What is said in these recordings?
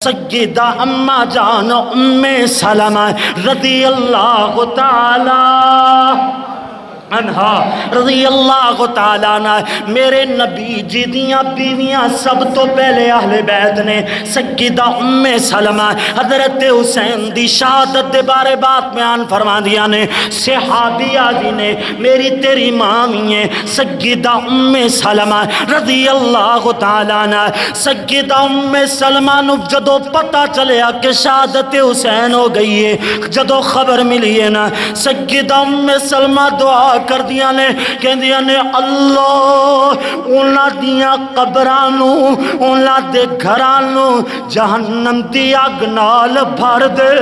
سیدہ اما جان ام سلمہ رضی اللہ تعالی عنہا رضی اللہ تعالیٰ عنہ میرے نبی جی دیاں بیویاں سب تو پہلے اہل بیت نے سیدہ ام سلمہ حضرت حسین دی شہادت دے بارے بات بیان فرما دیا نے صحابیہ جی نے میری تیری ماں ہے سیدہ ام سلمہ رضی اللہ تعالیٰ عنہ سیدہ ام سلمہ نو جدو پتہ چلیا کہ شہادت حسین ہو گئی ہے جدو خبر ملی ہے نا سیدہ ام سلمہ دعا کر دیا نے کہہ دیا نے اللہ اونا دیا قبرانو اونا دے گھرانو جہنم دی آگ نال بھر دے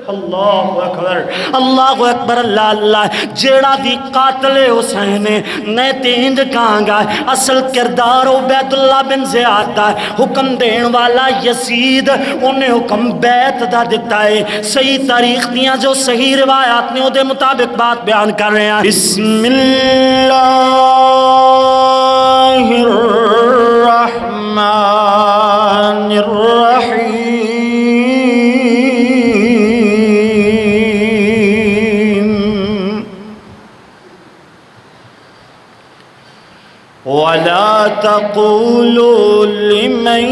اللہ اکبر اللہ اللہ جیڑا بھی قاتل حسین میں تینج کہاں گا اصل کردار عبید اللہ بن زیاد دا حکم دین والا یزید انہیں حکم بیت دا دیتا ہے صحیح تاریخ دیا جو صحیح روایات نے دے مطابق بات بیان کر رہے ہیں بسم اللہ الرحمن الرحیم وَلَا تَقُولُوا لِمَنْ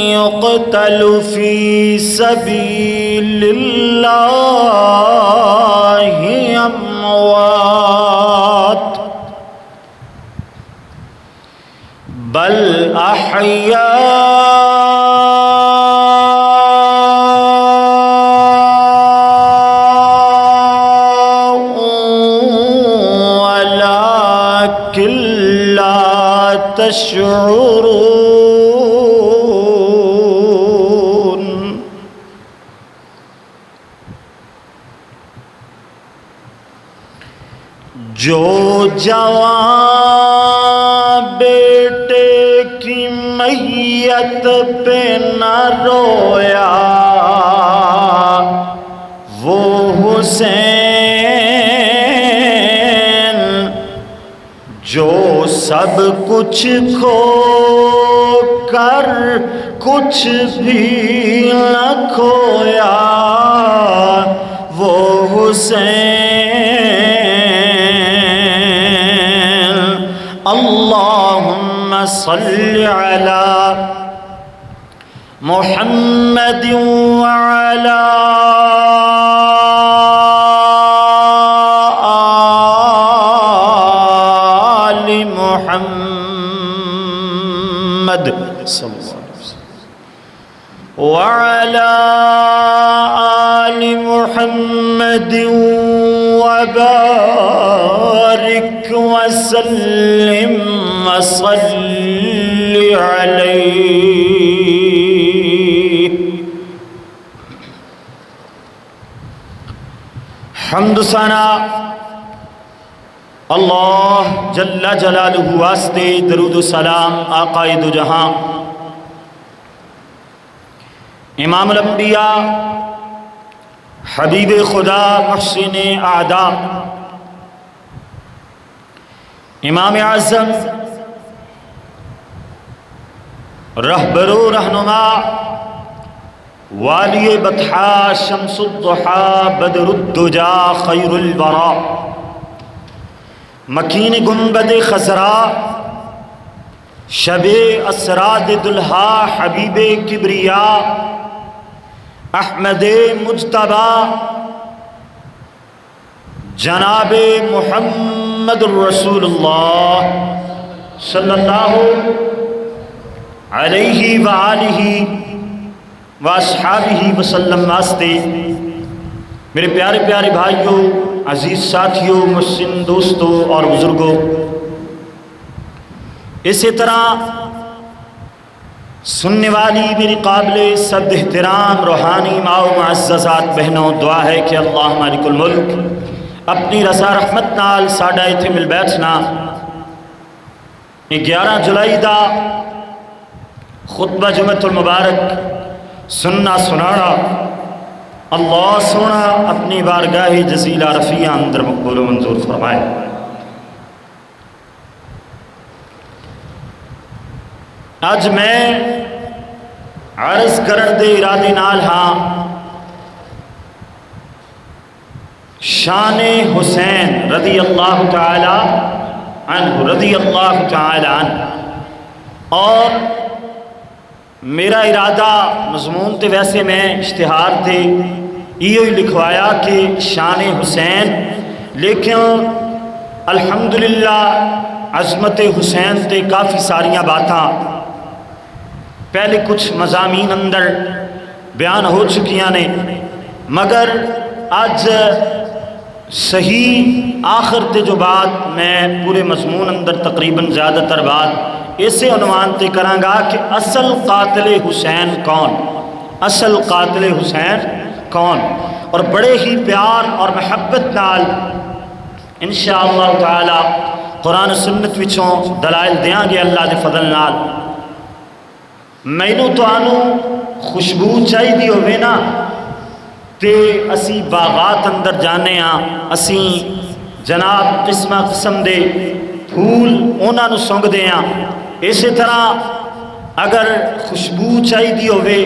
يُقْتَلُ فِي سَبِيلِ اللَّهِ أَمْوَاتٌ بَلْ أَحْيَاءٌ وَلَكِنْ لَا تشعرون جو جوان بیٹے کی میت پہ نہ رویا وہ حسین جو سب کچھ کھو کر کچھ بھی نہ کھویا وہ حسین اللہم صلی علی محمد وعلی محمد صلی اللہ علیہ وسلم وعلى آل محمد وبارك وسلم وصل عليه حمد ثنا اللہ جل جلالہ واسطے درود و سلام آقا دو جہاں امام الانبیاء حبیب خدا محسن اعداء امام اعظم رہبر و رہنما والی بطحا شمس الضحا بدر الدجا خیر الورا مکین گنبد خضرا شب اسراد دلہا حبیب کبریا احمد مجتبی جناب محمد الرسول اللہ صلی اللہ علیہ وآلہ واصحابہ وسلم واسطے میرے پیارے پیارے بھائیوں عزیز ساتھیوں محسن دوستوں اور بزرگوں اسی طرح سننے والی میری قابل صد احترام روحانی ماں و معززات بہنوں دعا ہے کہ اللہ مالک الملک اپنی رضا رحمت نال ساڈا ایتھے مل بیٹھنا 11 جولائی دا خطبہ جمعۃ المبارک سننا سنانا اللہ سونا اپنی بارگاہ جزیلہ رفیع اندر مقبول و منظور فرمائے آج میں عرض کرن دے ارادے نال ہاں شان حسین رضی اللہ تعالی عنہ رضی اللہ تعالی عنہ، اور میرا ارادہ مضمون تے ویسے میں اشتہار تے یہ لکھوایا کہ شان حسین، لیکن الحمدللہ عظمت حسین تے کافی ساریاں باتاں پہلے کچھ مضامین اندر بیان ہو چکیاں نے، مگر اج صحیح آخر تے جو بات میں پورے مضمون اندر تقریباً زیادہ تر بات اسے عنوان تے کراں گا کہ اصل قاتل حسین کون، اصل قاتل حسین کون، اور بڑے ہی پیار اور محبت نال انشاءاللہ تعالی قرآن و سنت وچوں دلائل دیاں گے اللہ دے فضل نال۔ مینوں تانوں خوشبو چاہیے ہوئے نا تے اسی باغات اندر جانے ہاں، اسی جناب قسمہ قسم دے پھول انہاں نو سونگ دے ہاں، اسی طرح اگر خوشبو چاہیے ہوئے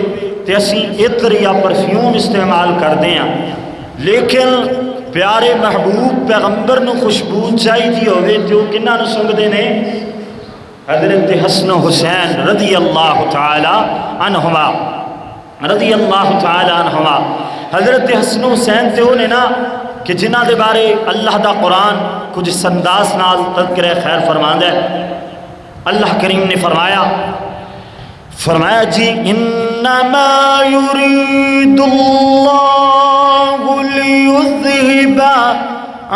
تے اسی عطر یا پرفیوم استعمال کر دے ہاں، لیکن پیارے محبوب پیغمبر نو خوشبو چاہیے ہوئے تے وہ کنہاں نو سونگ دے نے؟ حضرت حسن حسین رضی اللہ تعالی عنہما، رضی اللہ تعالی عنہما۔ حضرت حسن حسین تے ہونے نا کہ جنہ دے بارے اللہ دا قرآن کچھ سنداس نال تذکرہ خیر فرماندہ ہے۔ اللہ کریم نے فرمایا جی انما یرید اللہ لیذہب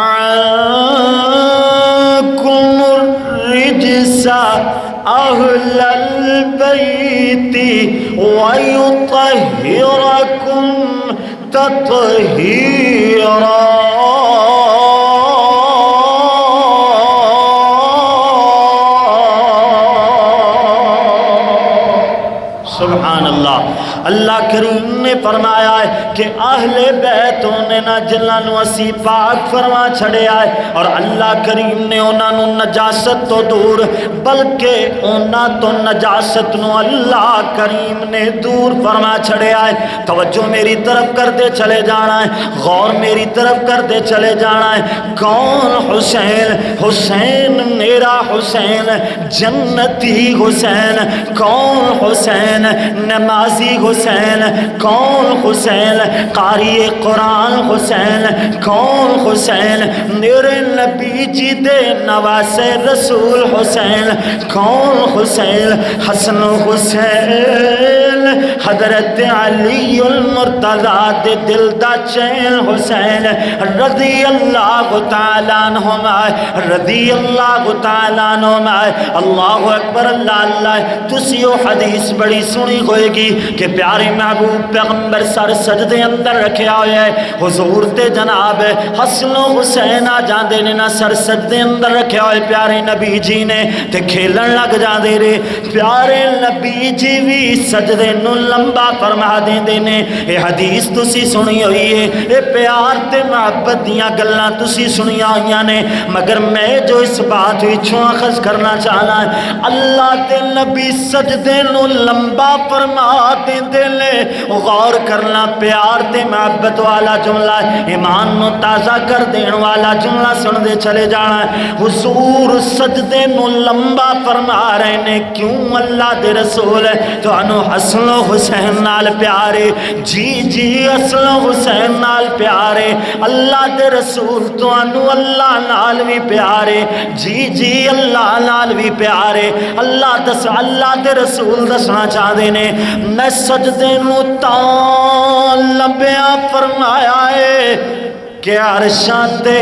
عنکم الرجس اہل البیت ویطہرکم تطہیرا۔ سبحان اللہ، اللہ کریم نے فرمایا ہے کہ اہل بیت نے نہ جنہاں نو اسی پاک فرما چھڑے آئے، اور اللہ کریم نے انہاں نو نجاست تو دور بلکہ انہاں تو نجاست نو اللہ کریم نے دور فرما چھڑے آئے۔ توجہ میری طرف کرتے چلے جانا ہے، غور میری طرف کرتے چلے جانا ہے۔ کون حسین؟ حسین میرا حسین، جنتی حسین۔ کون حسین؟ نمازی حسین۔ کون حسین؟ قاری قرآن حسین۔ کون حسین؟ میرے نبی جی دے نواسے رسول حسین۔ کون حسین؟ حسن حسین حضرت علی المرتضیٰ دے دل دا چین حسین رضی اللہ تعالیٰ عنہما، رضی اللہ تعالیٰ عنہما۔ اللہ اکبر، اللہ اللہ۔ تسی وہ حدیث بڑی سنی ہوئے گی کہ پیارے محبوب پیغمبر سر سجدے اندر رکھیا ہویا ہے، حضور تے جناب حسن و حسین آ جاندے نے نا سر سجدے اندر رکھیا ہوئے پیارے نبی جی نے تے کھیلن لگ جاندے رے۔ پیارے نبی جی بھی سجدے نو لمبا فرما دیندے نے۔ یہ حدیث تسی سنی ہوئی ہے، یہ پیار تے محبت دیاں گلاں تسی سنیاں ہوئیاں نے، مگر میں جو اس بات وچوں اخذ کرنا چاہنا ہے، اللہ تے نبی سجدے نو لمبا فرما دیندے نے۔ غور کرنا، پیار تے محبت والا جملہ ہے، ایمان نو تازہ کر دین والا جملہ سن دے چلے جانا ہے۔ حضور سجدے نو لمبا فرما رہے نے، کیوں؟ اللہ دے رسول تو انو حسن و حسین نال پیارے، جی جی حسن و حسین نال پیارے۔ اللہ دے رسول تو انو اللہ نال بھی پیارے، جی جی اللہ نال بھی پیارے۔ اللہ دے رسول دسنا چاہتے نے، میں سجدے نو تاں لمبیا فرمایا ہے کہ عرشاں تے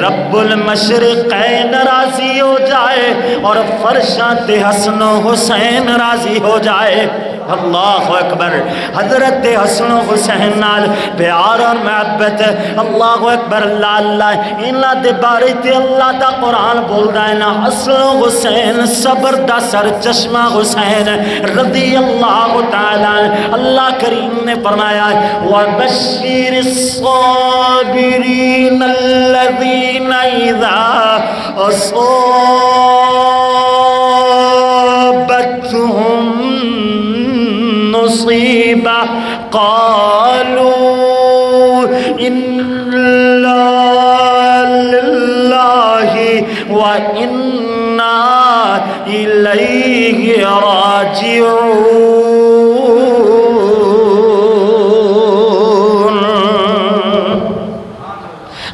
رب المشرقین راضی ہو جائے اور فرشاں تے حسن و حسین راضی ہو جائے۔ اللہ اکبر۔ حضرت حسن و حسین نال پیار اور محبت، اللہ اکبر، اللہ اللہ۔ انہاں دے بارے تے اللہ دا قرآن بولدا ہے نا، حسن و حسین صبر دا سر چشمہ حسین رضی اللہ تعالی۔ اللہ کریم نے فرمایا وَبَشِّرِ الصَّابِرِينَ الَّذِينَ إِذَا أَصَابَتْهُمْ مصیبت قالوا إنا لله وإنا إليه راجعون۔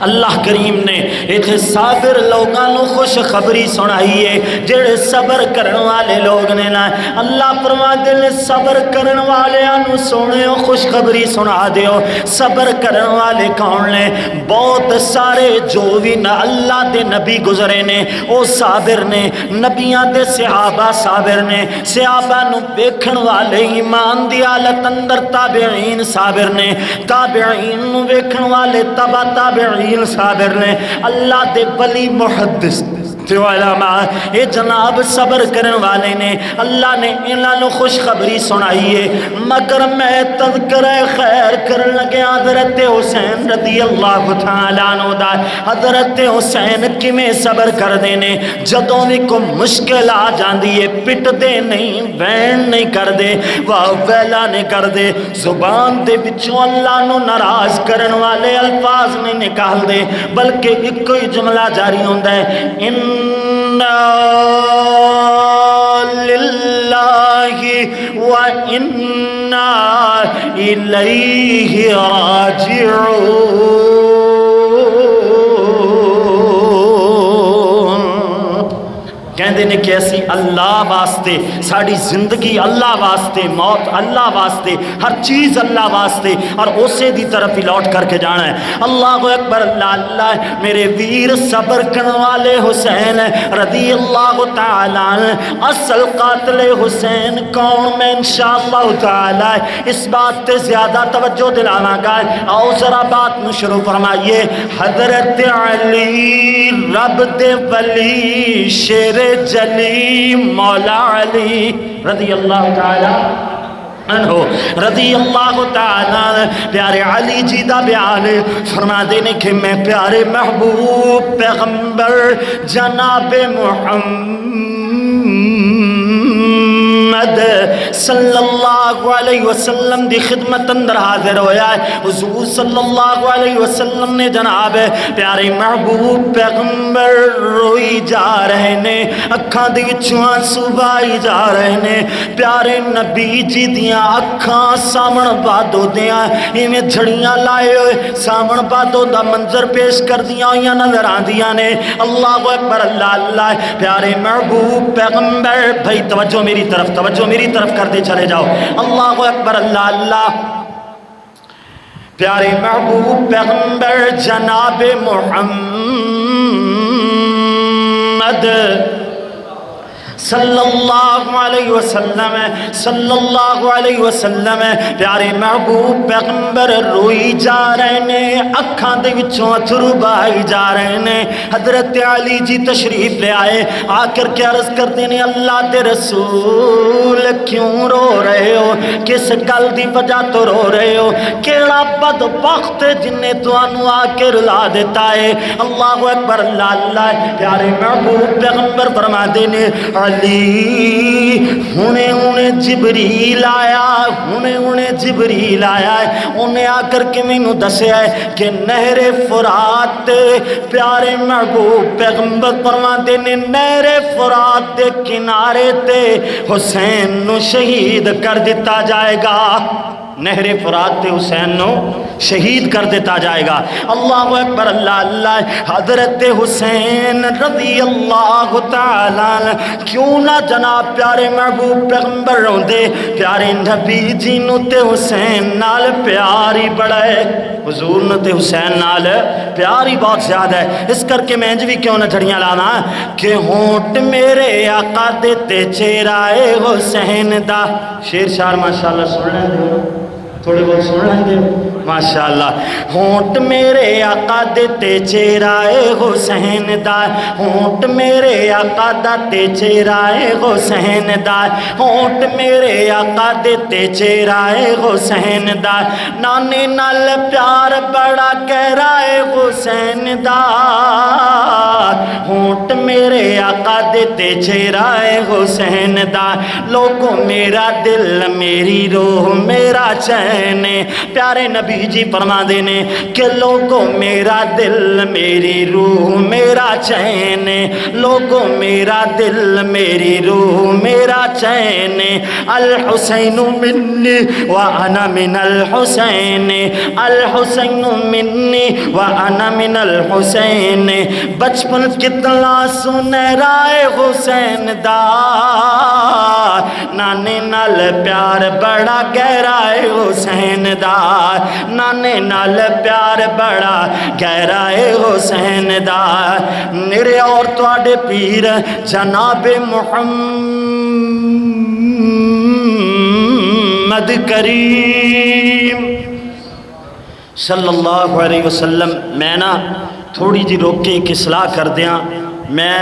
اللہ کریم نے ایک صابر لوگوں خوشخبری سنائی ہے، جڑے صبر کرن والے لوگ نے نا، اللہ فرماتے ہیں صبر کرن والوں سونے خوشخبری سنا دیو۔ صبر کرن والے کون نے؟ بہت سارے جو بھی نہ اللہ دے نبی گزرے نے او صابر نے، نبیاں دے صحابہ صابر نے، صحابہ نو ویکھن والے ایمان دی حالت اندر تابعین صابر نے، تابعین نو ویکھن والے تبع تابعین صابر نے، اللہ دے ولی محدث علماء اے جناب صبر کرن والے نے، اللہ نے انہاں نو خوشخبری سنائی ہے۔ مگر میں تذکرہ خیر کرن لگے حضرت حسین رضی اللہ تعالیٰ عنہ دا۔ حضرت حسین کیویں صبر کر دے نے؟ جدوں بھی کوئی مشکل آ جاندی ہے پٹ دے نہیں، وین نہیں کر دے، واہ ویلا نہیں کر دے، زبان دے وچوں اللہ نو ناراض کرن والے الفاظ نہیں نکال دے، بلکہ ایک ہی جملہ جاری ہوندا ہے، اِنَّا لِلَّهِ وَإِنَّا إِلَيْهِ راجعون۔ کہندے نے کہ اسی اللہ واسطے، ساری زندگی اللہ واسطے، موت اللہ واسطے، ہر چیز اللہ واسطے، اور اسے دی طرف ہی لوٹ کر کے جانا ہے۔ اللہ اکبر، اللہ اللہ۔ میرے ویر صبر کرنے والے حسین رضی اللہ تعالیٰ عنہ، اصل قاتل حسین کون؟ میں انشاءاللہ تعالیٰ اس بات تے زیادہ توجہ دلانا گا، آؤ ذرا بات نو شروع فرمائیے۔ حضرت علی رب دے ولی شیر جلی مولا علی رضی اللہ تعالی عنہ، رضی اللہ تعالی۔ پیارے علی جی دا بیان فرما دینے کہ میں پیارے محبوب پیغمبر جناب محمد صلی اللہ علیہ وسلم دی خدمت اندر حاضر ہویا ہے۔ حضور صلی اللہ علیہ وسلم نے جناب پیارے محبوب پیغمبر روئی جا رہے نے، اکھاں دی وچوں آنسو بائی جا رہے نے۔ پیارے نبی جی دیاں اکھاں سامن بادو دیاں ایویں جھڑیاں لائے ہوئے سامن بادو دا منظر پیش کر دیاں ہوئیاں نظر آندیاں نے۔ اللہ اکبر، اللہ اللہ۔ پیارے محبوب پیغمبر، بھائی توجہ میری طرف، توجہ میری طرف کر دے چلے جاؤ۔ اللہ اکبر، اللہ اللہ۔ پیارے محبوب پیغمبر جناب محمد صلی اللہ علیہ وسلم، صلی اللہ علیہ وسلم، پیارے محبوب پیغمبر روئی جا رہے نے، اکھاں دے وچوں اتھرو بائی جا رہے نے۔ حضرت علی جی تشریف لے آئے، آ کر کے عرض کرتے ہیں اللہ دے رسول کیوں رو رہے ہو؟ کس گل دی وجہ تو رو رہے ہو؟ کیڑا بدبخت جن نے تانوں آ کے رلا دیتا ہے؟ اللہ اکبر، اللہ اللہ۔ پیارے محبوب پیغمبر فرماتے ہیں علی ہنے جبریل آیا، ہنے جبریل آیا ہے، انہیں آ کر کے مینوں دسیا ہے کہ نہر فرات، پیارے محبوب پیغمبر فرماتے نے نہر فرات دے کنارے تے حسین نو شہید کر دیتا جائے گا۔ نہر فرات تے حسین نو شہید کر دیتا جائے گا۔ اللہ اکبر، اللہ اللہ۔ حضرت حسین رضی اللہ تعالیٰ کیوں نہ جناب پیارے محبوب پیغمبر روندے؟ پیارے نبی جی نو تے حسین نال پیار ہی بڑا ہے، حضور نو تے حسین نال پیار ہی بہت زیادہ ہے۔ اس کر کے میں بھی کیوں نہ جھڑیاں لانا کہ ہونٹ میرے آقا دے تے چہرہ حسین دا۔ شیر شار ماشاءاللہ سن لیں دے، تھوڑے بہت سن لیں دے۔ ماشاءاللہ ہونٹ میرے آقا دے تے چہرائے حسین دا ہونٹ میرے آقا دا تے چہرائے حسین دا ہونٹ میرے آقا دے تے چہرائے حسین دا نانے نال پیار بڑا گہرا ہے حسین دا ہونٹ میرے آقا دے تے چہرائے حسین دا لوگوں میرا دل میری روح میرا چین پیارے نبی جی فرما دینے کہ لوگوں میرا دل میری روح میرا چین لوگوں میرا دل میری روح میرا چین الحسین منی وانا من الحسین الحسین منی وانا من الحسین بچپن کتنا سنہرا ہے حسین دا نانے نال پیار بڑا گہرا ہے حسین دا نانے نال پیار بڑا گہرا ہے حسین دا میرے اور تواڈے پیر جناب محمد کریم صلی اللہ علیہ وسلم میں نا تھوڑی جی روک کے ایک اصلاح کر دیاں میں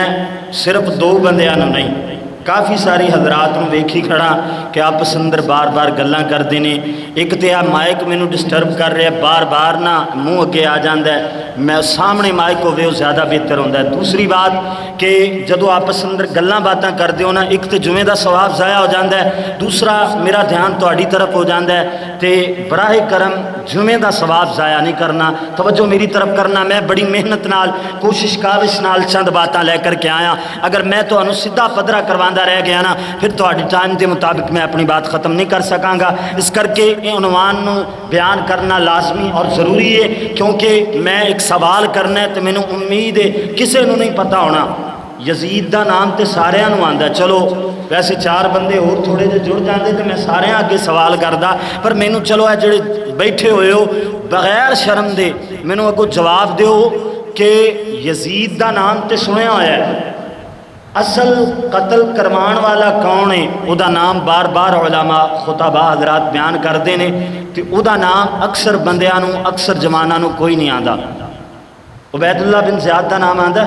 صرف دو بندیاں نہیں کافی ساری حضرات نو ویکھی کھڑا کہ آپس اندر بار بار گلاں کر دینے ایک تے آ مائک مینوں ڈسٹرب کر رہا ہے بار بار نہ منہ اگے آ جاندا ہے میں سامنے مائک ہوے وہ زیادہ بہتر ہوندا ہے دوسری بات کہ جدو آپس اندر گلاں باتاں کر دیو نا ایک تے جمعے دا ثواب ضائع ہو جاندا ہے دوسرا میرا دھیان تہاڈی طرف ہو جاندا ہے تے براہ کرم جمعے دا ثواب ضائع نہیں کرنا توجہ میری طرف کرنا میں بڑی محنت نال کوشش کاوش نال چند باتاں لے کر کے آیا اگر میں تہانوں سیدھا پدرا کرواندہ رہ گیا نا پھر تہاڈی ٹائم دے مطابق میں اپنی بات ختم نہیں کر سکاں گا اس کر کے عنوان نو بیان کرنا لازمی اور ضروری ہے کیونکہ میں ایک سوال کرنا ہے تو مینوں امید ہے کسے نو نہیں پتہ ہونا یزید دا نام تے سارے نو آندا چلو ویسے چار بندے اور تھوڑے جے جڑ جاندے تے میں سارے اگے سوال کردا پر مینوں چلو اے جڑے بیٹھے ہوئے ہو بغیر شرم دے مینوں اگوں جواب دیو کہ یزید دا نام تے سنیا ہویا ہے اصل قتل کرمان والا کون ہے او دا نام بار بار علماء خطباء حضرات بیان کردے نے تے او دا نام اکثر بندیاں نو اکثر جماناں نو کوئی نہیں آندا عبید اللہ بن زیاد دا نام آندا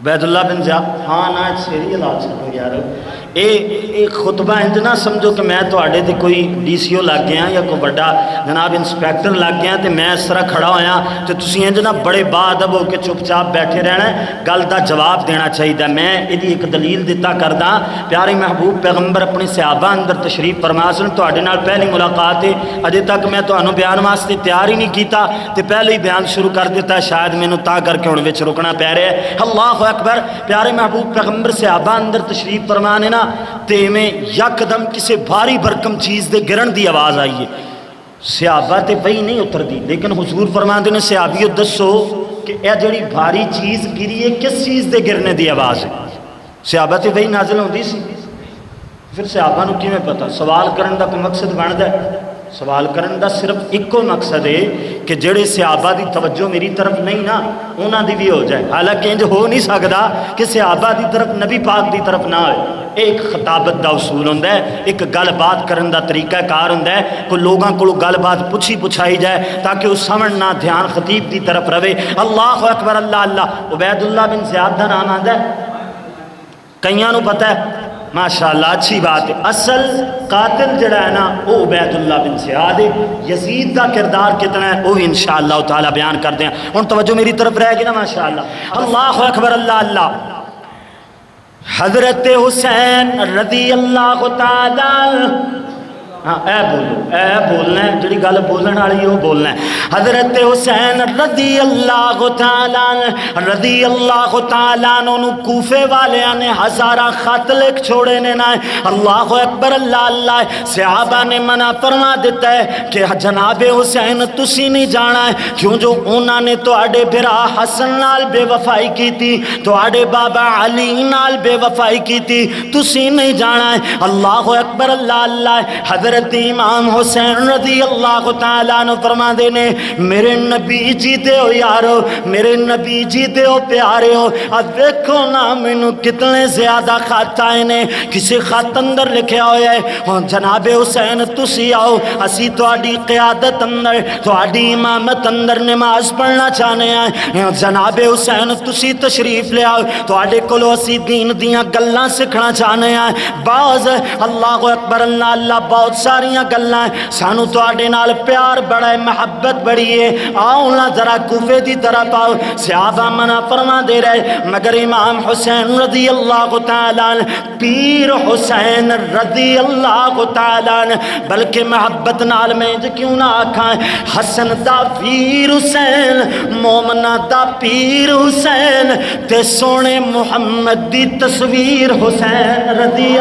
عبید اللہ بن زیاد ہاں نا سیریل آ چھو یار ایک خطبہ انج نہ سمجھو کہ میں تو آڑے تھے کوئی ڈی سی او لگ گیا یا کوئی بڑا جناب انسپیکٹر لگ گیا تو میں اس طرح کھڑا ہویا تو تسی انج نہ بڑے باادب ہو کے چپ چاپ بیٹھے رہنا ہے گل دا جواب دینا چاہیے میں یہ ایک دلیل دیتا کردہ پیارے محبوب پیغمبر اپنی صحابہ اندر تشریف فرما سن تو آڑے نال پہلی ملاقات ہے اجے تک میں تو انہوں بیان واسطے تیار ہی نہیں کیتا تو پہلے ہی بیان شروع کر دیتا شاید میں نو تا کر کے ان وچ رکنا پہ رہے اللہ اکبر پیارے محبوب پیغمبر صحابہ اندر تشریف فرمانے نا تے میں یک دم کسے بھاری برکم چیز دے گرن دی آواز آئی ہے صحابہ تے وہی نہیں اتر دی لیکن حضور فرماندے نے صحابیو دسو کہ اے جڑی بھاری چیز گری ہے کس چیز دے گرنے دی آواز ہے صحابہ تے وہی نازل ہوندی سی پھر صحابہ نو کیویں پتہ سوال کرن دا کوئی مقصد بندا ہے سوال کرن دا صرف ایکو مقصد ہے کہ جڑے صحابہ دی توجہ میری طرف نہیں نا انہاں دی بھی ہو جائے حالانکہ انج ہو نہیں سکدا کہ صحابہ دی طرف نبی پاک دی طرف نہ ہوئے ایک خطابت دا اصول ہوندا ہے ایک گل بات کرن دا طریقہ کار ہوندا ہے کوئی لوگاں کولوں گل بات پچھائی جائے تاکہ وہ سمجھنا دھیان خطیب دی طرف رہے اللہ اکبر اللہ اللہ عبید اللہ بن زیاد دا نام آندا ہے کئیاں نو پتہ ہے ماشاءاللہ اچھی بات ہے اصل قاتل جڑا ہے نا وہ عبید اللہ بن زیاد ہے یزید دا کردار کتنا ہے وہ انشاءاللہ تعالی بیان کر دیں ان توجہ میری طرف رہے گی نا ماشاءاللہ اللہ اکبر اللہ اللہ حضرت حسین رضی اللہ تعالی ہاں اے بولنا ہے جڑی گل بولن والی ہے وہ بولنا ہے حضرت حسین رضی اللہ تعالیٰ عنہ کوفے والیاں نے ہزارہ خط لکھ چھوڑے نے نہ اللہ اکبر اللہ اللہ صحابہ نے منع فرما دیتا ہے کہ جناب حسین تسی نہیں جانا ہے کیوں جو انہوں نے تواڈے برا حسن نال بے وفائی کی تھی تواڈے بابا علی نال بے وفائی کی تھی تسی نہیں جانا ہے اللہ اکبر اللہ اللہ حضرت حضرت امام حسین رضی اللہ تعالیٰ عنہ فرما دینے میرے نبی جی دیو یارو میرے نبی جی دیو پیارے ہو اب دیکھو نا مینو کتنے زیادہ خط آئے نے کسی خط اندر لکھے ہوئے ہے جناب حسین تسی آؤ اسی تواڈی قیادت اندر تواڈی امامت اندر نماز پڑھنا چاہنے ہیں جناب حسین تسی تشریف لے آؤ تواڈے کولو اسی دین دیاں گلاں سکھنا چاہنے ہیں بعض اللہ اکبر اللہ اللہ بہت ساریاں گلاں سانو تواڈے نال پیار بڑا ہے محبت بڑی ہے آؤ نا ذرا کوفے دی طرف آؤ صحابہ منع فرما دے رہے مگر امام حسین رضی اللہ تعالیٰ پیر حسین رضی اللہ تعالیٰ بلکہ محبت نال میں کیوں نہ آکھاں حسن دا پیر حسین مومنہ دا پیر حسین تے سونے محمد دی تصویر حسین رضی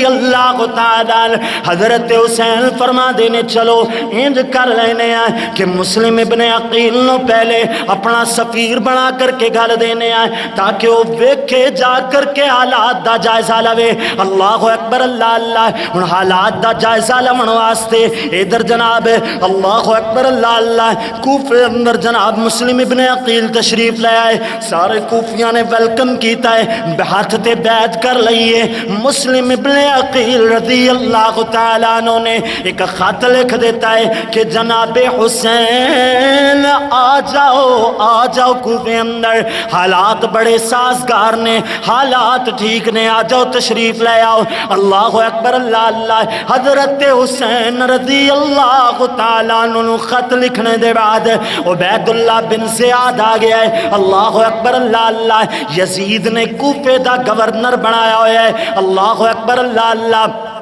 اللہ تعالیٰ حضرت حسین فرما دینے چلو انج کر لینے ہیں کہ مسلم ابن عقیل نو پہلے اپنا سفیر بنا کر کے گھر دینے ہیں تاکہ وہ ویکھے جا کر کے حالات دا جائزہ لوے اللہ اکبر اللہ اللہ ان حالات دا جائزہ لون واسطے ادھر جناب اللہ اکبر اللہ اللہ کوفے اندر جناب مسلم ابن عقیل تشریف لے آئے سارے کوفیاں نے ویلکم کیتا ہے ہاتھ تے بیعت کر لئیے مسلم ابن عقیل رضی اللہ تعالیٰ عنہ نے ایک خط لکھ دیتا ہے کہ جناب حسین آ جاؤ کوفے اندر حالات بڑے سازگار نے حالات ٹھیک نے آ جاؤ تشریف لے آؤ اللہ اکبر اللہ اللہ حضرت حسین رضی اللہ تعالیٰ عنہ خط لکھنے دے بعد عبید اللہ بن زیاد آ گیا ہے اللہ اکبر اللہ اللہ یزید نے کوفے دا گورنر بنایا ہوا ہے اللہ اکبر اللہ اللہ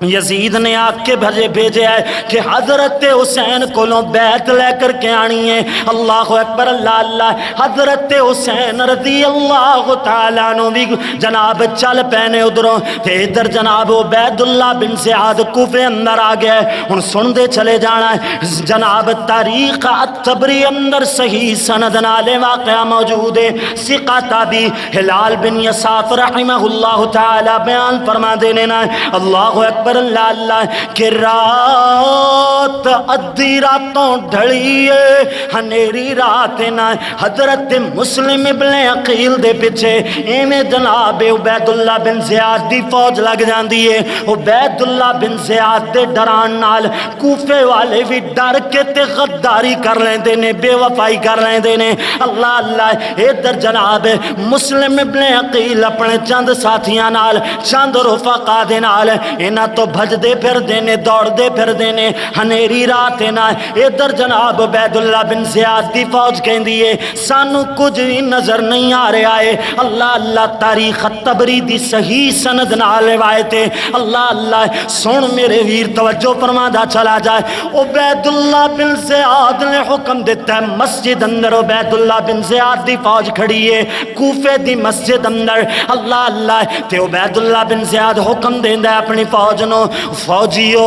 یزید نے آ کے بھیجے ہے کہ حضرت حسین کو بیعت لے کر کے آنی ہے اللہ اکبر اللہ اللہ حضرت حسین رضی اللہ تعالیٰ عنہ بھی جناب چل پینے ادھروں تے ادھر جناب عبید اللہ بن زیاد کوفے اندر آ گیا ہے ان سن دے چلے جانا ہے جناب تاریخ الطبری اندر صحیح سند نالے واقعہ موجود ہے ثقہ تابعی ہلال بن یساف رحمہ اللہ تعالیٰ بیان فرما دینے نا اللہ اکبر اللہ اللہ کہ رات ادھی راتوں ڈھڑیے ہنیری رات نہ حضرت مسلم ابن عقیل دے پیچھے ایویں جناب عبید اللہ بن زیاد دی فوج لگ جاندی ہے عبید اللہ بن زیاد دے ڈران نال کوفے والے بھی ڈر کے تے غداری کر لیندے نے بے وفائی کر لیندے نے اللہ اللہ ادھر جناب مسلم ابن عقیل اپنے چند ساتھیاں نال چند رفقا دے نال انہاں تو بھج دے پھر دینے دوڑ دے پھر دینے ہنیری رات نا ادھر جناب عبید اللہ بن زیاد دی فوج کہن دیئے سانو کچھ بھی نظر نہیں آ رہا ہے اللہ اللہ تاریخ الطبری دی صحیح سند نال روایت ہے اللہ اللہ سن میرے ویر توجہ فرما دا چلا جائے عبید اللہ بن زیاد نے حکم دیتا ہے مسجد اندر عبید اللہ بن زیاد دی فوج کھڑی ہے کوفے دی مسجد اندر اللہ اللہ تے عبید اللہ بن زیاد حکم دیندہ ہے اپنی فوج نو فوجیو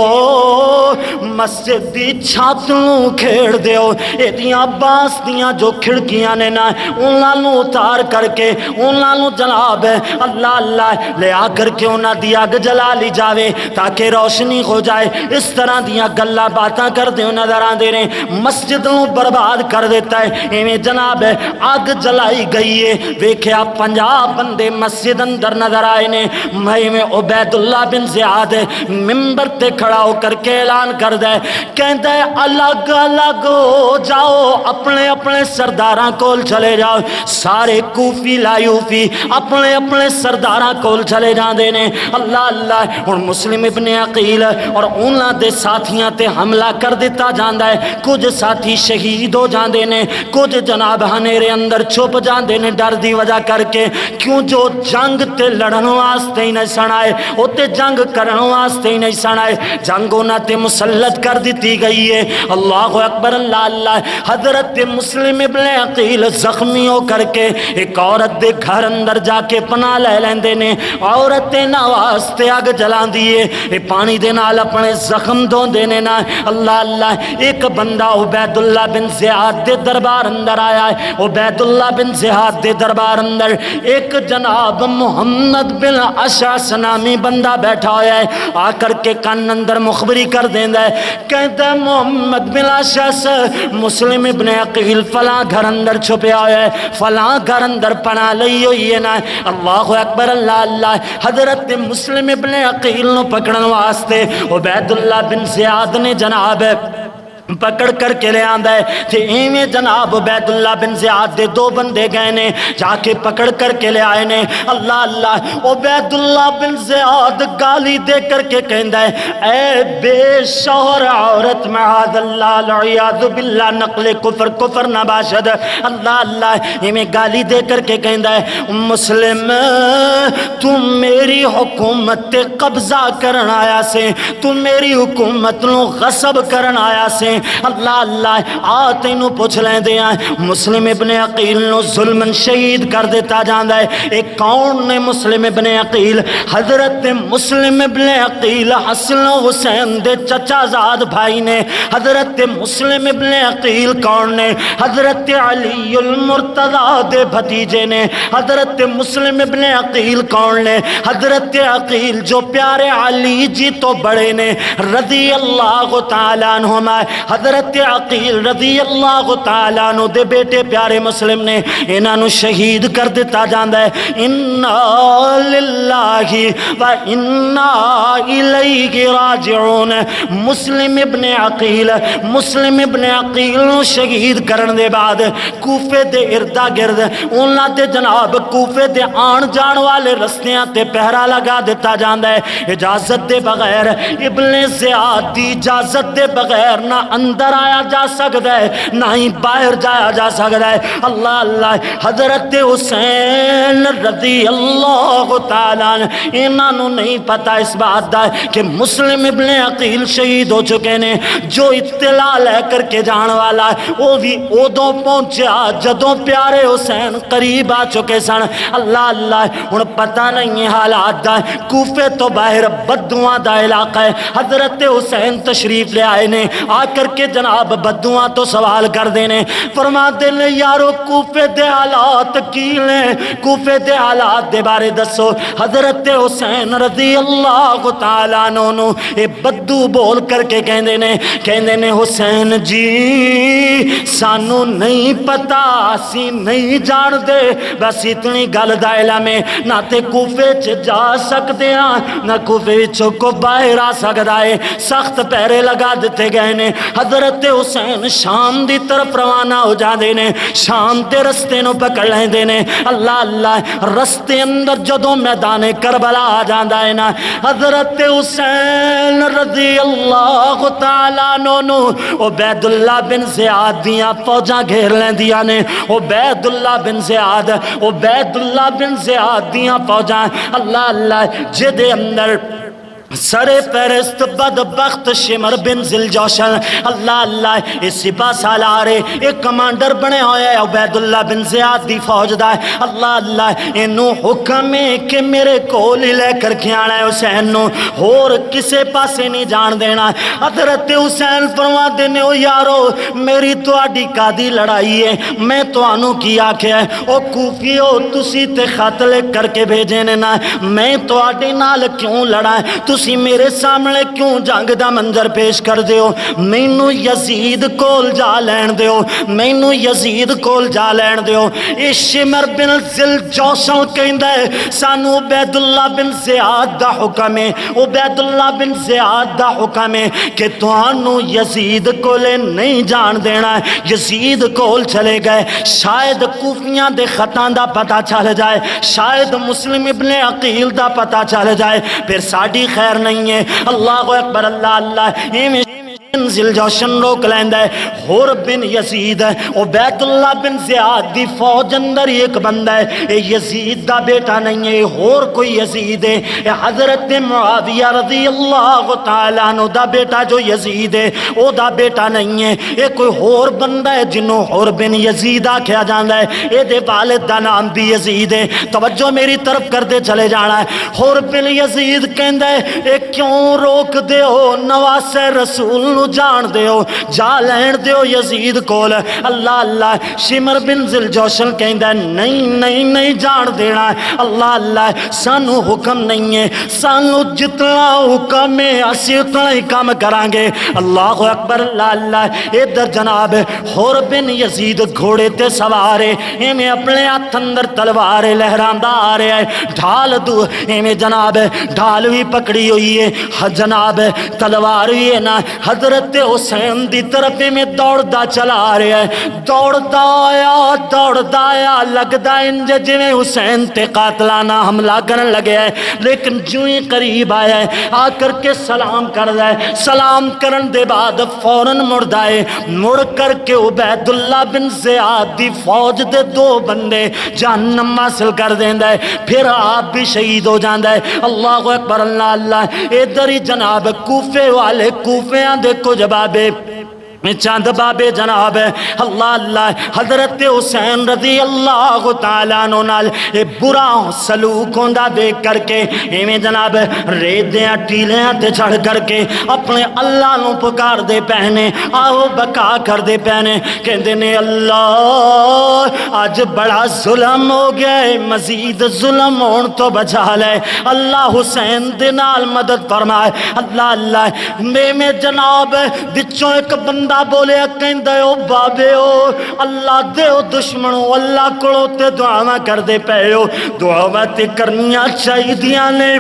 مسجد دی چھت نو کھیڑ دیو ایدیاں باس دیاں جو کھڑکیاں نے نا انہاں نو اتار کر کے انہاں نو جناب اللہ اللہ لے آ کر کے انہاں دی آگ جلا لی جاوے تاکہ روشنی ہو جائے اس طرح دیاں گلہ باتاں کر دے نظر آن دے رہے مسجد نو برباد کر دیتا ہے ایویں جناب آگ جلائی گئی ہے ویکھیا 50 بندے مسجد اندر نظر آئے نے میں عبید اللہ بن زیاد ممبر تے کھڑا ہو کر کے اعلان کر دے کہندہ ہے الگ الگ ہو جاؤ اپنے اپنے سرداراں کول چلے جاؤ سارے کوفی لایوفی اپنے اپنے سرداراں کول چلے جان دے نے اللہ اللہ اور مسلم ابن عقیل اور انہاں دے ساتھیاں تے حملہ کر دیتا جاندہ ہے کچھ ساتھی شہید ہو جان دے نے کچھ جناب ہنیرے اندر چھپ جان دے نے ڈر دی وجہ کر کے کیوں جو جنگ تے لڑن واسطے ہی نہیں سنائے وہ تے جنگ کرن واسطے ہی نہیں سنائے جنگ انہاں تے مسلط ہجرت کر دیتی گئی ہے۔ اللہ اکبر اللہ اللہ۔ حضرت مسلم ابن عقیل زخمی ہو کر کے ایک عورت دے گھر اندر جا کے پناہ لے لیندے نے۔ عورتیں نہ واسطے اگ جلان دیے، اے پانی دے نال اپنے زخم دھون دینے نا۔ اللہ اللہ۔ ایک بندہ عبید اللہ بن زیاد دے دربار اندر آیا ہے۔ عبید اللہ بن زیاد دے دربار اندر ایک جناب محمد بن اشعث نامی بندہ بیٹھا ہوا ہے۔ آ کر کے کان اندر مخبری کر دیندا ہے، کہتا ہے محمد بن اشعث مسلم ابن عقیل فلاں گھر اندر چھپیا ہوا ہے، فلاں گھر اندر پناہ لئی ہوئی ہے نا۔ اللہ اکبر اللہ اللہ۔ حضرت مسلم ابن عقیل نو پکڑن واسطے عبید اللہ بن زیاد نے جناب پکڑ کر کے لے آندا ہے تے ایویں جناب عبید اللہ بن زیاد دے دو بندے گئے نے، جا کے پکڑ کر کے لے آئے نے۔ اللہ اللہ۔ عبید اللہ بن زیاد گالی دے کر کے کہندا ہے، اے بے شوہر عورت معاذ اللہ العیاذ باللہ، نقل کفر کفر نباشد۔ اللہ اللہ۔ ایویں گالی دے کر کے کہندا ہے، مسلم تو میری حکومت تے قبضہ کرن آیا سے، تو میری حکومت نو غصب کرن آیا سے۔ اللہ اللہ۔ آ تینوں پوچھ لیں دیا مسلم ابن عقیل نو ظلمن شہید کر دیتا جاندا ہے۔ ایک کون نے مسلم ابن عقیل؟ حضرت مسلم ابن عقیل حسن و حسین دے چچا زاد بھائی نے۔ حضرت مسلم ابن عقیل کون نے؟ حضرت علی المرتضیٰ دے بھتیجے نے۔ حضرت مسلم ابن عقیل کون نے؟ حضرت عقیل جو پیارے علی جی تو بڑے نے رضی اللہ تعالیٰ عنہما۔ حضرت عقیل رضی اللہ تعالیٰ عنہ دے بیٹے پیارے مسلم نے انہاں نو شہید کر دیتا جاندا ہے۔ انا للہ و انا الیہ راجعون۔ مسلم ابن عقیل نو شہید کرن دے بعد کوفے دے اردا گرد انہاں تے جناب کوفے دے آن جان والے رستیاں تے پہرا لگا دیتا جاندا ہے۔ اجازت دے بغیر ابن زیاد دی اجازت دے بغیر نہ اندر آیا جا سکتا ہے نہ ہی باہر جایا جا سکتا ہے۔ اللہ اللہ۔ حضرت حسین رضی اللہ تعالیٰ انہاں نو نہیں پتا اس بات دا کہ مسلم ابن عقیل شہید ہو چکے نے۔ جو اطلاع لے کر کے جان والا وہ بھی ادوں پہنچیا جدوں پیارے حسین قریب آ چکے سن۔ اللہ اللہ۔ ہن پتہ نہیں ہے حالات دا، کوفے تو باہر بدعاں دا علاقہ ہے۔ حضرت حسین تشریف لے آئے نے، آ کر کے جناب بدعاں تو سوال کر دینے، فرماتے نے یارو کوفے دے حالات کی لیں، کوفے دے حالات دے بارے دسو۔ حضرت حسین رضی اللہ تعالیٰ عنہ اے بدو بول کر کے کہندے نے حسین جی سانو نہیں پتا، اسی نہیں جان دے، بس اتنی گل دا علم ہے نہ تے کوفے چ جا سکتے ہیں نہ کوفے وچوں کو باہر آ سکدا ہے۔ سخت پہرے لگا دیتے گئے نے۔ حضرت حسین شام دی طرف روانہ ہو جاندے نے، شام دے رستے نو پکڑ لیندے نے۔ اللہ اللہ۔ رستے اندر جدوں میدان کربلا آ جاندا ہے نا، حضرت حسین رضی اللہ تعالیٰ عنہ عبید اللہ بن زیاد دیاں فوجاں گھیر لیندیاں نے۔ عبید اللہ بن زیاد دیاں فوجاں اللہ اللہ جدے اندر سر فہرست بدبخت شمر بن ذوالجوشن اللہ اللہ اس سپاہ سالار ایک کمانڈر بنے ہوئے عبید اللہ بن زیاد دی فوج دا ہے۔ اللہ اللہ۔ انہوں حکم ہے کہ میرے کول ہی لے کر کے آنا ہے حسین نو، اور کسے پاسے نہیں جان دینا۔ حضرت حسین فرما دینے ہو یارو میری تو آڈی قادی لڑائی ہے، میں تو آنو کی آکھے ہے او کوفی ہو تسی تے خط لکھ کر کے بھیجے نا، میں تو آڈی نال کیوں لڑا ہے، تسی میرے سامنے کیوں جنگ دا منظر پیش کر دیو، مینو یزید کول جا لین دیو، مینو یزید کول جا لین دیو۔ اے شمر بن ذوالجوشن کہندا ہے سانو عبید اللہ بن زیاد دا حکم ہے، عبید اللہ بن زیاد دا حکم ہے کہ تانوں یزید کولے نہیں جان دینا ہے۔ یزید کول چلے گئے، شاید کوفیاں دے خطاں دا پتہ چل جائے، شاید مسلم ابن عقیل دا پتہ چل جائے، پھر ساڈی خیر نہیں ہے۔ اللہ اکبر اللہ اللہ۔ ذل جوشن روک لیندا ہے ہور بن یزید عبید اللہ بن زیاد دی فوج اندر ایک بندہ ہے اے یزید دا بیٹا نہیں ہے ہور کوئی یزید ہے اے حضرت معاویہ رضی اللہ تعالیٰ عنہ دا بیٹا جو یزید ہے او دا بیٹا نہیں ہے اے کوئی ہور بندہ ہے جنہوں ہور بن یزید آکھیا جاندا ہے اے دے والد دا نام بھی یزید ہے توجہ میری طرف کر دے چلے جانا ہے ہور بن یزید کہندا ہے اے کیوں روک دے ہو نواس رسول نو جان دیو جا لین دیو یزید کول اللہ اللہ شمر بن ذل جوشن کہندا نہیں نہیں نہیں جان دینا اللہ اللہ سانو حکم نہیں ہے سانو جتنا حکم ہے اسی اتنا ہی کام کریں گے اللہ اکبر اللہ اللہ ادھر جناب ہور بن یزید گھوڑے تے سوارے ایویں اپنے ہاتھ اندر تلوار لہراندا آ رہا ہے ڈھال دو ایویں جناب ڈھال بھی پکڑی ہوئی ہے جناب تلوار بھی ہے نا حضرت حسین دی طرف میں دوڑدا چلا رہا ہے دوڑدا آیا لگدا انج جویں حسین تے قاتلانہ حملہ کرن لگے ہے لیکن جو ہی قریب آیا ہے آ کر کے سلام کردا ہے سلام کرن دے بعد فوراً مڑدا ہے مڑ کر کے عبید اللہ بن زیاد دی فوج دے دو بندے جہنم حاصل کر دیندا ہے پھر آپ بھی شہید ہو جاندا ہے اللہ اکبر اللہ اللہ ادھر ہی جناب کوفے والے کوفیاں دے کچھ بابے چاند بابے جناب اللہ اللہ حضرت حسین رضی اللہ تعالیٰ عنہ نال برا سلوک ہوندا دیکھ کر کے ایویں جناب ریدیاں ٹیلیاں تے چڑھ کر کے اپنے اللہ نو پکار دے پہنے آہو بکا کر دے پہنے کہندے نے اللہ آج بڑا ظلم ہو گیا ہے مزید ظلم ہون تو بچا لے اللہ حسین دے نال مدد فرمائے اللہ اللہ میں جناب بچوں ایک بندہ بولے کہندے او بابے او اللہ دے او دشمنوں اللہ کولوں تے دعاواں کر دے پئے ہو دعاواں تے کرنیاں چاہیدیاں نے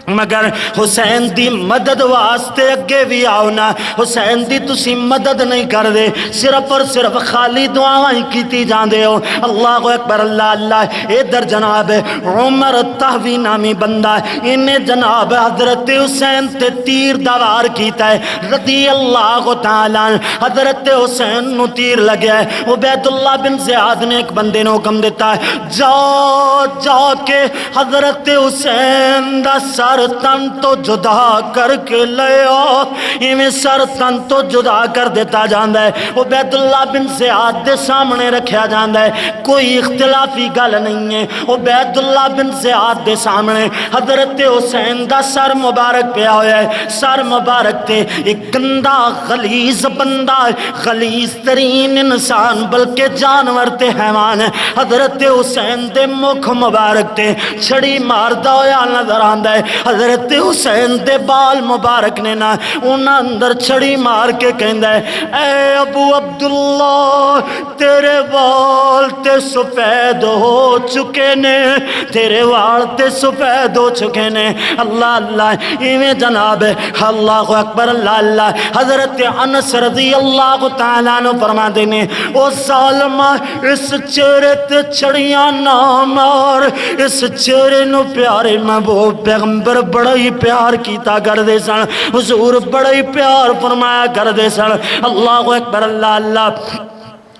مگر حسین دی مدد واسطے اگے بھی آؤ نا حسین دی تسی مدد نہیں کر دے صرف اور صرف خالی دعاواں ہی کیتی جاندے ہو اللہ اکبر اللہ اللہ ادھر جناب عمر تہوی نامی بندہ انہیں جناب حضرت حسین تے تیر دوار کیتا ہے رضی اللہ تعالیٰ حضرت حسین نو تیر لگیا ہے عبید اللہ بن زیاد نے ایک بندے نو حکم دیتا ہے جا کے حضرت حسین دا سر تن تو جدا کر کے لے آؤ ایویں سر تن تو جدا کر دیتا جاندا ہے عبید اللہ بن زیاد دے سامنے رکھیا جاندا ہے کوئی اختلافی گل نہیں ہے عبید اللہ بن زیاد دے سامنے حضرت حسین دا سر مبارک پیا ہوا ہے سر مبارک تے ایک گندا غلیظ بندہ غلیظ ترین انسان بلکہ جانور تے حیوان ہے حضرت حسین دے مکھ مبارک تے چھڑی ماردا ہویا نظر آندا ہے حضرت حسین دے بال مبارک نے نا انہاں اندر چھڑی مار کے کہندا ہے اے ابو عبداللہ تیرے بال تے سفید ہو چکے نے تیرے وال تے سفید ہو چکے نے اللہ اللہ ایویں جناب اللہ اکبر اللہ اللہ حضرت انس رضی اللہ تعالیٰ عنہ فرماتے نے او ظالمہ اس چہرے تے چھڑیاں نہ مار اس چہرے نو پیارے محبوب پیغمبر بڑا ہی پیار کیتا کر دے سن حضور بڑا ہی پیار فرمایا کر دے سن اللہ اکبر اللہ اللہ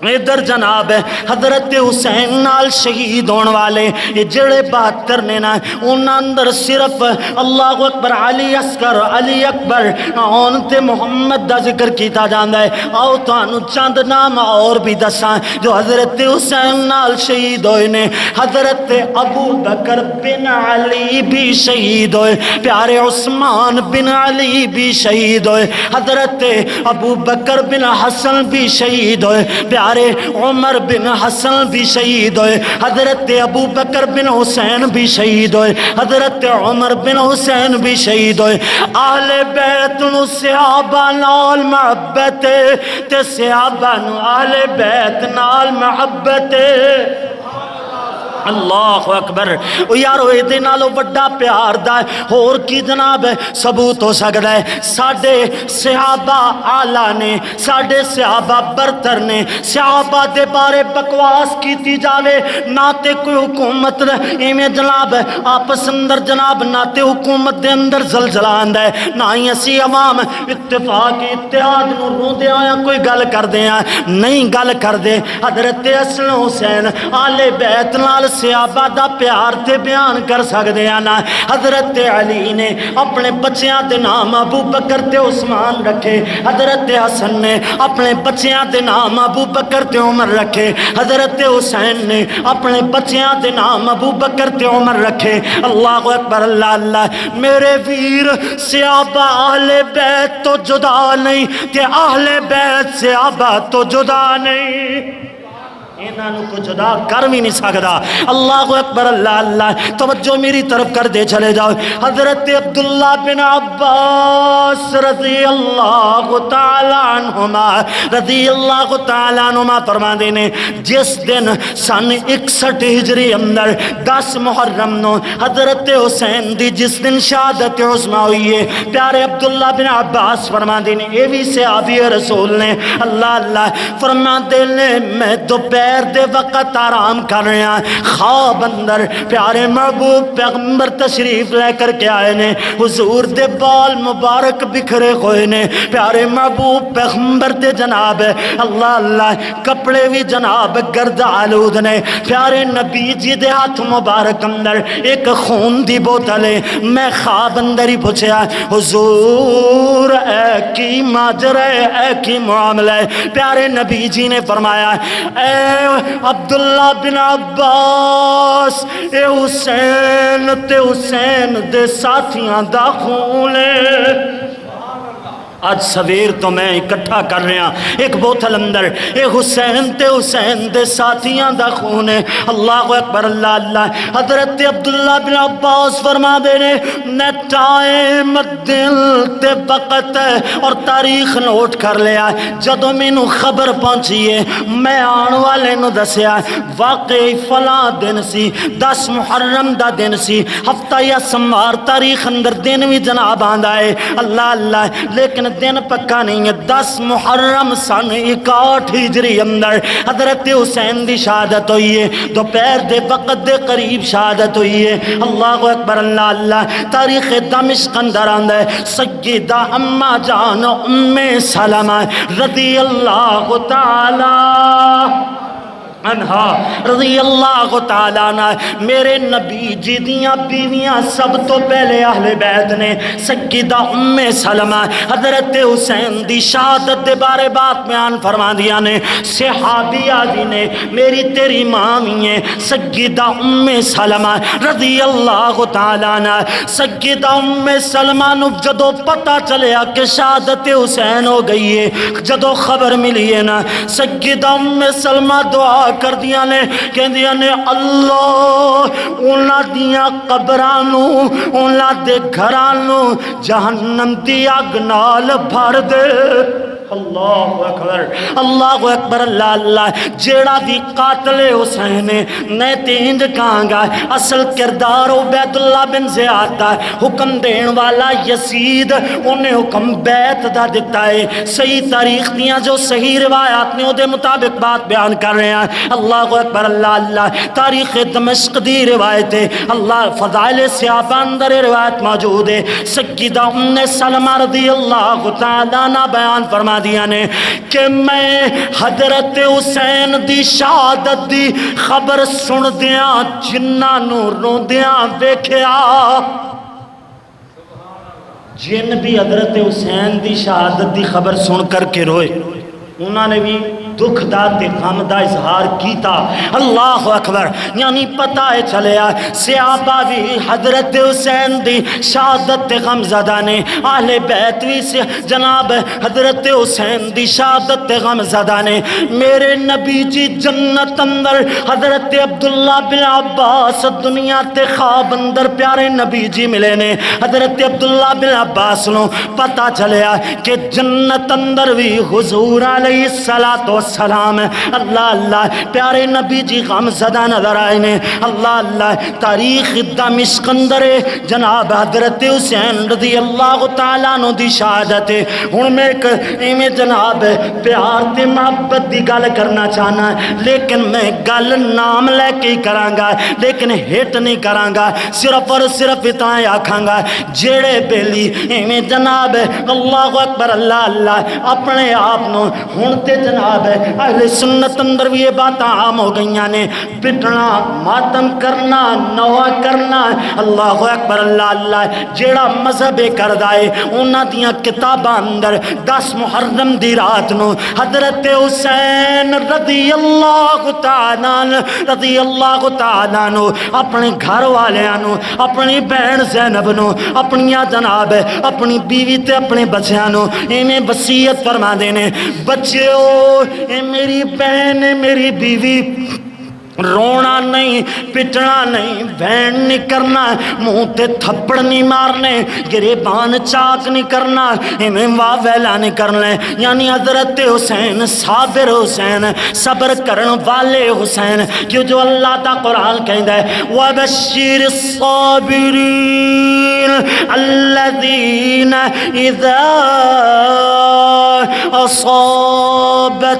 ادھر جناب حضرت حسین نال شہید ہون والے یہ جڑے 72 نے نا انہاں اندر صرف اللہ اکبر علی اصغر علی اکبر اون تے محمد دا ذکر کیتا جاندا ہے آؤ تانوں چند نام اور بھی دساں جو حضرت حسین نال شہید ہوئے نے حضرت ابو بکر بن علی بھی شہید ہوئے پیارے عثمان بن علی بھی شہید ہوئے حضرت ابو بکر بن حسن بھی شہید ہوئے پیارے عمر بن حسن بھی شہید ہوئے حضرت ابو بکر بن حسین بھی شہید ہوئے حضرت عمر بن حسین بھی شہید ہوئے اہل بیت نو صحابہ نال محبت تے صحابہ نو اہل بیت نال محبت اللہ اکبر او یارو اے نالو بڑا پیار دا اور کی جناب ثبوت ہو سکتا ہے ساڈے صحابہ اعلیٰ نے ساڈے صحابہ برتر نے صحابہ دے بارے بکواس کیتی جاوے نہ تے کوئی حکومت ایویں جناب آپس اندر جناب نہ تے حکومت دے اندر زلزلہ آندا ہے نہ ہی اسی عوام اتفاق اتحاد نو روندے آیا کوئی گل کردے ہیں نہیں گل کردے حضرت حسن حسین آل بیت نال صحابہ دا پیار تے بیان کر سکدے ہیں نا حضرت علی نے اپنے بچیاں دے نام ابو بکر تے عثمان رکھے حضرت حسن نے اپنے بچیاں دے نام ابو بکر تے عمر رکھے حضرت حسین نے اپنے بچیاں دے نام ابو بکر تے عمر رکھے اللہ اکبر اللہ اللہ میرے ویر صحابہ اہل بیت تو جدا نہیں تے اہل بیت صحابہ تو جدا نہیں انہوں کو جدا کر بھی نہیں سکتا اللہ اکبر اللہ اللہ توجہ میری طرف کر دے چلے جاؤ حضرت عبداللہ بن عباس رضی اللہ تعالیٰ عنہما فرما دینے جس دن سن 61 ہجری اندر 10 محرم نو حضرت حسین دی جس دن شہادت عظمی ہوئی ہے پیارے عبداللہ بن عباس فرما دینے اے بھی صحابی رسول نے اللہ اللہ فرما دینے میں دوپہر دے وقت آرام کر رہے ہیں خواب اندر پیارے محبوب پیغمبر تشریف لے کر کے آئے نے حضور دے بال مبارک بکھرے ہوئے نے پیارے محبوب پیغمبر دے جناب اللہ اللہ کپڑے بھی جناب گرد آلود نے پیارے نبی جی دے ہاتھ مبارک اندر ایک خون دی بوتل ہے میں خواب اندر ہی پوچھا حضور اے کی ماجرہ اے کی معاملہ پیارے نبی جی نے فرمایا اے عبداللہ بن عباس اے حسین تے حسین دے ساتھیاں دا خون ہے آج سویر تو میں اکٹھا کر رہا ایک بوتل اندر اے حسین تے حسین دے ساتھیاں دا خون ہے اللہ اکبر اللہ اللہ حضرت عبداللہ بن عباس فرما دے نے نے ٹائم دل تے وقت اور تاریخ نوٹ کر لیا جدو میں نو خبر پہنچی ہے میں آن والے نو دسیا واقعی فلاں دن سی 10 محرم دا دن سی ہفتہ یا سمار تاریخ اندر دن بھی جناب آندہ ہے اللہ اللہ لیکن دن پکا نہیں ہے 10 محرم سن 61 ہجری اندر حضرت حسین دی شہادت ہوئی ہے دوپہر دے وقت دے قریب شہادت ہوئی ہے اللہ اکبر اللہ اللہ تاریخ دمشق اندر آندہ ہے سیدہ اما جان ام سلمہ رضی اللہ تعالی عنہا رضی اللہ تعالیٰ عنہ میرے نبی جی دیاں بیویاں سب تو پہلے اہل بیت نے سیدہ ام سلمہ حضرت حسین دی شہادت دے بارے بات بیان فرما دیا نے صحابیہ دی نے میری تیری مامی ہے سیدہ ام سلمہ رضی اللہ تعالیٰ عنہ سیدہ ام سلمہ نو جدو پتہ چلیا کہ شہادت حسین ہو گئی ہے جدو خبر ملی ہے نا سیدہ ام سلمہ دعا کر دیا نے کہ دیا نے اللہ اونا دیا قبرانو اونا دے گھرانو جہنم دی آگ نال بھر دے اللہ اکبر اللہ اللہ جیڑا بھی قاتل حسین نے تینج کہاں گا اصل کردار عبید اللہ بن زیاد دا حکم دین والا یزید انہیں حکم بیت دا دیتا ہے صحیح تاریخ دیاں جو صحیح روایات نے دے مطابق بات بیان کر رہے ہیں اللہ اکبر اللہ اللہ تاریخ دمشق دی روایت ہے اللہ فضائل صحابہ اندر روایت موجود ہے سیدہ ام سلمہ رضی اللہ تعالیٰ عنہ بیان فرما دیا نے کہ میں حضرت حسین دی شہادت دی خبر سن دیاں جنہ نو رو دیاں ویکھیا جن بھی حضرت حسین دی شہادت دی خبر سن کر کے روئے انہوں نے بھی دکھ دا تے غم دا اظہار کیتا اللہ اکبر یعنی پتہ ہے چلیا صحابہ بھی حضرت حسین دی شہادت تے غم زدہ نے اہل بیت بھی سے جناب حضرت حسین دی شہادت تے غم زدہ نے میرے نبی جی جنت اندر حضرت عبداللہ بن عباس دنیا تے خواب اندر پیارے نبی جی ملے نے حضرت عبداللہ بن عباس نو پتہ چلیا کہ جنت اندر بھی حضور علیہ الصلوۃ السلام اللہ اللہ پیارے نبی جی غم زدہ نظر آئے نے اللہ اللہ تاریخ دمشق اندر جناب حضرت حسین رضی اللہ تعالیٰ عنہ دی شہادت ہن میں ایک ایویں جناب پیار تے محبت دی گل کرنا چاہنا لیکن میں گل نام لے کے ہی کراں گا لیکن ہٹ نہیں کراں گا صرف اور صرف اتنا آکھاں گا جیڑے بیلی ایویں جناب اللہ اکبر اللہ اللہ اپنے آپ نو ہن تے جناب اہل سنت اندر بھی یہ باتاں عام ہو گئیاں نے پٹنا ماتم کرنا نوا کرنا اللہ اکبر اللہ اللہ جیڑا مذہب کردا ہے انہاں دیاں کتاباں اندر 10 محرم دی رات نو حضرت حسین رضی اللہ تعالیٰ عنہ اپنے گھر والیاں نو اپنی بہن زینب نو اپنیاں جناب اپنی بیوی تے اپنے بچیاں نو ایویں وصیت فرما دینے بچیو اے میری بہن میری بیوی رونا نہیں پٹنا نہیں بہن نہیں کرنا منہ تے تھپڑ نہیں مارنے گریبان چاک نہیں کرنا ایویں واہ ویلا نہیں کرنا یعنی حضرت حسین صابر حسین صبر کرن والے حسین کیوں جو اللہ تا قرآن کہندا ہے وَبَشِّرِ الصَّابِرِينَ الَّذِينَ إِذَا أَصَابَتْهُم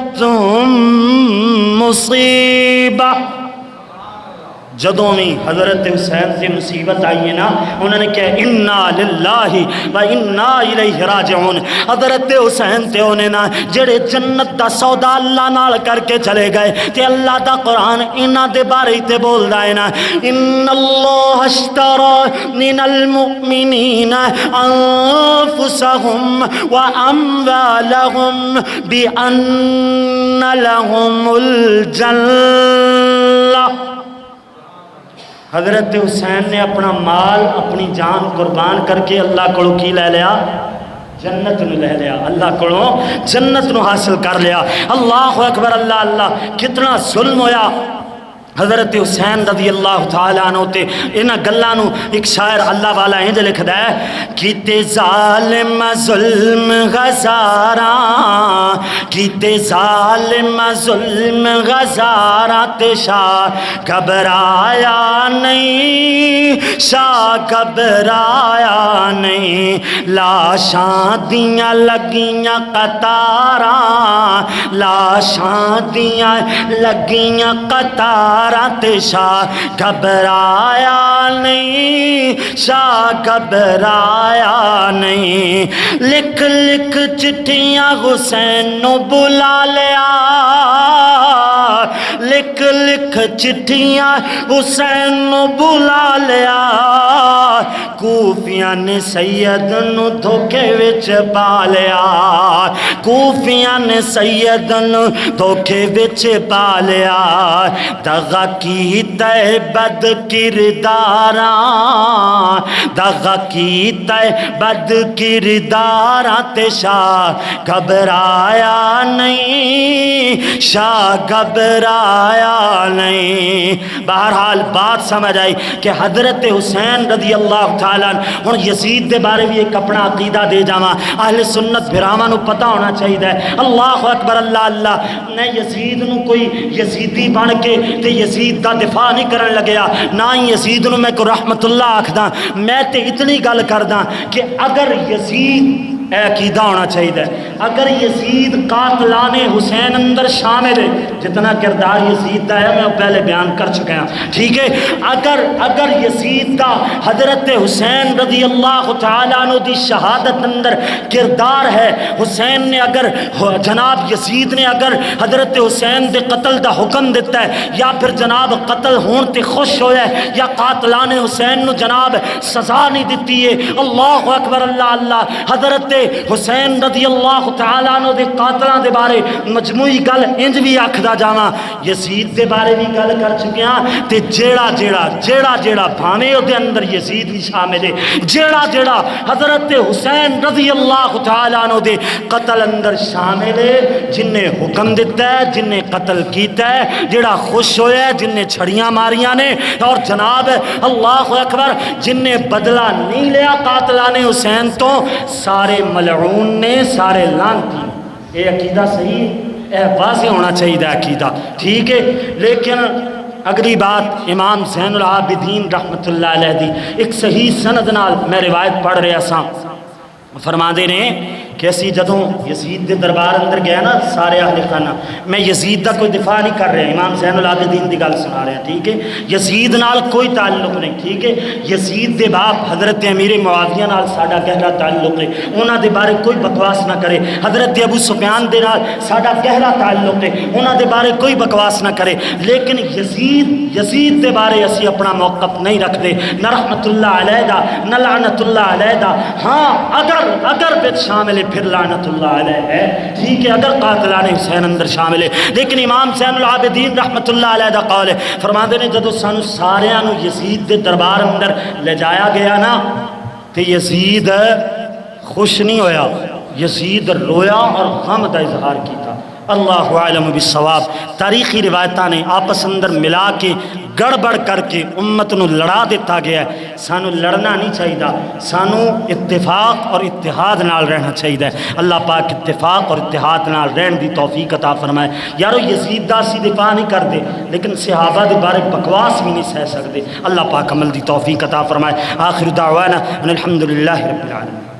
مُصِيبَةٌ جدوں میں حضرت حسین سے مصیبت آئی ہے نا انہوں نے کہا انا للہ و انا الیہ راجعون حضرت حسین تے انہیں نا جڑے جنت دا سودا اللہ نال کر کے چلے گئے تے اللہ دا قرآن انہاں دے بارے تے بول دا ہے نا ان اللہ اشترى من المؤمنین انفسهم و اموالهم بان لهم الجنہ حضرت حسین نے اپنا مال اپنی جان قربان کر کے اللہ کو کی لے لیا جنت نو لے لیا اللہ کو جنت نو حاصل کر لیا اللہ اکبر اللہ اللہ کتنا ظلم ہویا حضرت حسین رضی اللہ تعالیٰ عنہ تے انہاں گلاں نو ایک شاعر اللہ والا انج لکھدا ہے کیتے ظالم ظلم غزاراں کیتے ظالم ظلم غزاراں تے شاہ گھبرایا نہیں شاہ گھبرایا نہیں لاشاں دیاں لگیاں قطاراں لاشاں دیاں لگیاں قطاراں شاہ گھبرایا نہیں شاہ گھبرایا نہیں لکھ لکھ چٹھیاں حسین نو بلا لیا لکھ لکھ چٹھیاں حسین نو بلا لیا کوفیاں نے سید نو دھوکے وچ پا لیا کوفیاں نے سید نو دھوکے وچ پا لیا دغا کیتا ہے بد کرداراں دغا کیتا ہے بد کرداراں تے شاہ گھبرایا نہیں شاہ گھبرایا نہیں بہرحال بات سمجھ آئی کہ حضرت حسین رضی اللہ تعالیٰ ہن یزید دے بارے بھی ایک اپنا عقیدہ دے جاواں اہل سنت بھراواں نو پتہ ہونا چاہیے اللہ اکبر اللہ اللہ نے یزید نو کوئی یزیدی بن کے تے یزید دا دفاع نہیں کرن لگیا نہ ہی یزید نو میں کو رحمت اللہ آکھدا میں تے اتنی گل کردا کہ اگر یزید اے عقیدہ ہونا چاہیے اگر یزید قاتلان حسین اندر شامل ہے جتنا کردار یزید دا ہے میں پہلے بیان کر چکا ہوں ٹھیک ہے اگر یزید دا حضرت حسین رضی اللہ تعالیٰ عنہ دی شہادت اندر کردار ہے حسین نے اگر جناب یزید نے اگر حضرت حسین دے قتل دا حکم دیتا ہے یا پھر جناب قتل ہون تے خوش ہویا ہے یا قاتلان حسین نو جناب سزا نہیں دیتی ہے اللہ اکبر اللہ اللہ حضرت حسین رضی اللہ تعالیٰ عنہ دے قاتلاں دے بارے مجموعی گل انج بھی آکھدا جاواں یزید دے بارے بھی گل کر چکے ہاں تے جیڑا بھاویں او دے اندر یزید بھی شامل ہے جیڑا حضرت حسین رضی اللہ تعالیٰ عنہ دے قتل اندر شامل ہے جن نے حکم دیتا ہے جن نے قتل کیتا ہے جیڑا خوش ہویا ہے جن نے چھڑیاں ماریاں نے اور جناب اللہ اکبر جن نے بدلہ نہیں لیا قاتلان حسین تو سارے ملعون نے سارے لعنتی یہ عقیدہ صحیح واضح ہونا چاہیے عقیدہ، ٹھیک ہے۔ لیکن اگلی بات امام زین العابدین رحمت اللہ علیہ دی ایک صحیح سند نال میں روایت پڑھ رہا سا، فرما دے نے کہ اسی جدوں یزید دے دربار اندر گیا نا سارے اہل خانہ، میں یزید دا کوئی دفاع نہیں کر رہا، امام زین العابدین دی گل سنا رہا، ٹھیک ہے، یزید نال کوئی تعلق نہیں، ٹھیک ہے، یزید دے باپ حضرت امیر معاویہ نال ساڈا گہرا تعلق ہے، انہاں دے بارے کوئی بکواس نہ کرے، حضرت ابو سفیان دے نال ساڈا گہرا تعلق ہے، انہاں دے بارے کوئی بکواس نہ کرے، لیکن یزید دے بارے اسی اپنا موقف نہیں رکھتے، نہ رحمت اللہ علیہ دا نہ لعنت اللہ علیہ دا، ہاں اگر بچ شامل ہے پھر لعنت اللہ علیہ ہے، ٹھیک ہے، اگر قاتلان حسین اندر شامل ہے، لیکن امام زین العابدین رحمت اللہ علیہ دا قول ہے، فرماندے نے جدو سانو ساریاں نو یزید دے دربار اندر لے جایا گیا نا تے یزید خوش نہیں ہویا، یزید رویا اور غم دا اظہار کیتا۔ اللہ عالم بالصواب۔ تاریخی روایتاں نے آپس اندر ملا کے گڑبڑ کر کے امت نو لڑا دیتا گیا ہے، سانو لڑنا نہیں چاہیے، سانو اتفاق اور اتحاد نال رہنا چاہیے۔ اللہ پاک اتفاق اور اتحاد نال رہن دی توفیق عطا فرمائے۔ یارو یزید دا سی دفاع نہیں کر دے لیکن صحابہ دے بارے بکواس بھی نہیں سہ سکتے، اللہ پاک عمل دی توفیق عطا فرمائے۔ آخر دعوانا ان الحمدللہ رب العالمین۔